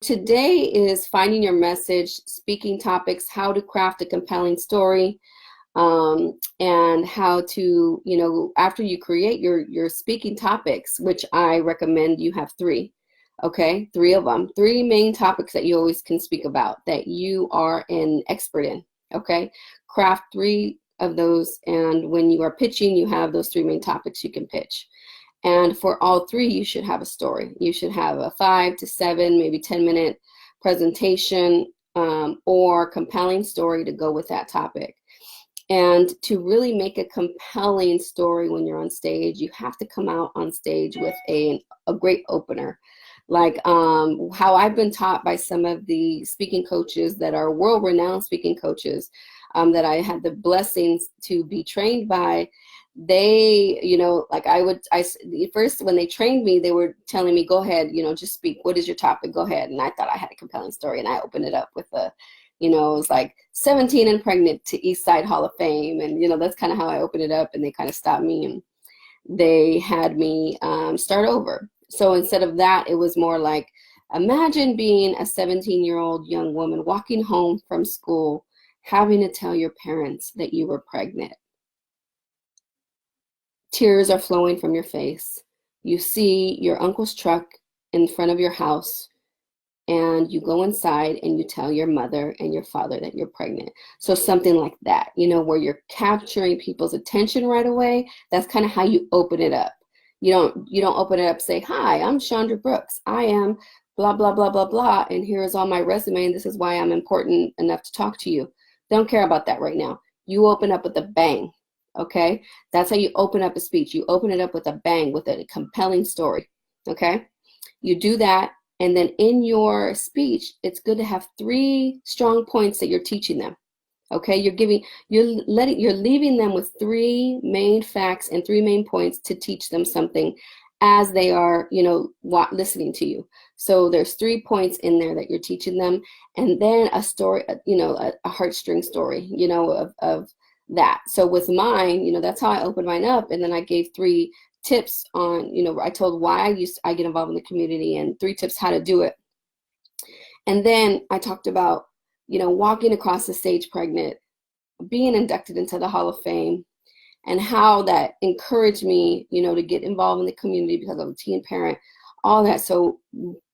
today is finding your message, speaking topics, how to craft a compelling story, and how to, after you create your speaking topics, which I recommend you have three. Okay, three of them, three main topics that you always can speak about that you are an expert in. Okay, craft three of those, and when you are pitching, you have those three main topics you can pitch. And for all three, you should have a story. You should have a 5 to 7, maybe 10-minute presentation or compelling story to go with that topic. And to really make a compelling story when you're on stage, you have to come out on stage with a great opener. Like how I've been taught by some of the speaking coaches that are world-renowned speaking coaches that I had the blessings to be trained by. They, like first when they trained me, they were telling me, go ahead, just speak. What is your topic? Go ahead. And I thought I had a compelling story, and I opened it up with it was like 17 and pregnant to East Side Hall of Fame. And, that's kind of how I opened it up, and they kind of stopped me and they had me start over. So instead of that, it was more like, imagine being a 17-year-old young woman walking home from school, having to tell your parents that you were pregnant. Tears are flowing from your face. You see your uncle's truck in front of your house, and you go inside and you tell your mother and your father that you're pregnant. So something like that, where you're capturing people's attention right away. That's kind of how you open it up. You don't open it up, say, hi, I'm Chandra Brooks. I am blah, blah, blah, blah, blah. And here's all my resume, and this is why I'm important enough to talk to you. Don't care about that right now. You open up with a bang. Okay, that's how you open up a speech. You open it up with a bang, with a compelling story. Okay, you do that, and then in your speech, it's good to have 3 strong points that you're teaching them. Okay, you're leaving them with 3 main facts and 3 main points to teach them something as they are, listening to you. So there's 3 points in there that you're teaching them, and then a story, a heartstring story, of that. So with mine, that's how I opened mine up. And then I gave 3 tips on, I told why I get involved in the community, and 3 tips how to do it. And then I talked about, walking across the stage pregnant, being inducted into the Hall of Fame, and how that encouraged me, to get involved in the community because I'm a teen parent, all that. So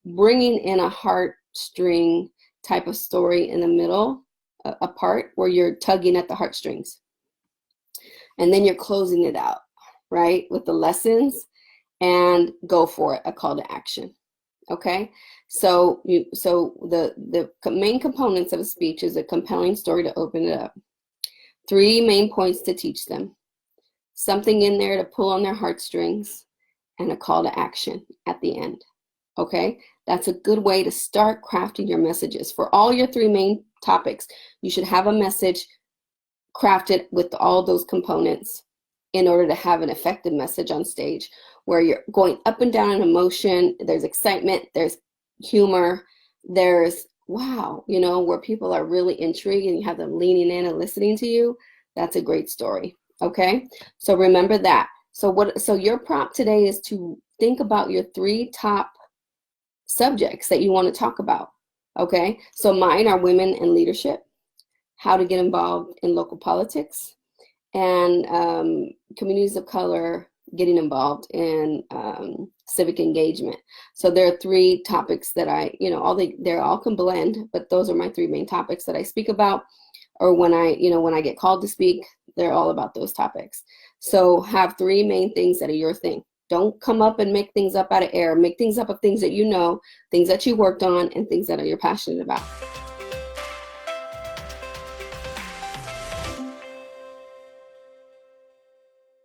bringing in a heartstring type of story in the middle, a part where you're tugging at the heartstrings. And then you're closing it out, right, with the lessons, and go for it, a call to action. Okay, so the main components of a speech is a compelling story to open it up, 3 main points to teach them, something in there to pull on their heartstrings, and a call to action at the end. Okay, that's a good way to start crafting your messages. For all your 3 main topics, you should have a message crafted with all those components in order to have an effective message on stage, where you're going up and down in emotion. There's excitement, there's humor, there's wow, where people are really intrigued and you have them leaning in and listening to you. That's a great story. Okay, so remember that. So your prompt today is to think about your 3 top subjects that you want to talk about. Okay, so mine are women and leadership, how to get involved in local politics, and communities of color getting involved in civic engagement. So there are 3 topics that they all can blend, but those are my 3 main topics that I speak about, or when I get called to speak, they're all about those topics. So have 3 main things that are your thing. Don't come up and make things up out of air. Make things up of things that things that you worked on, and things that you're passionate about.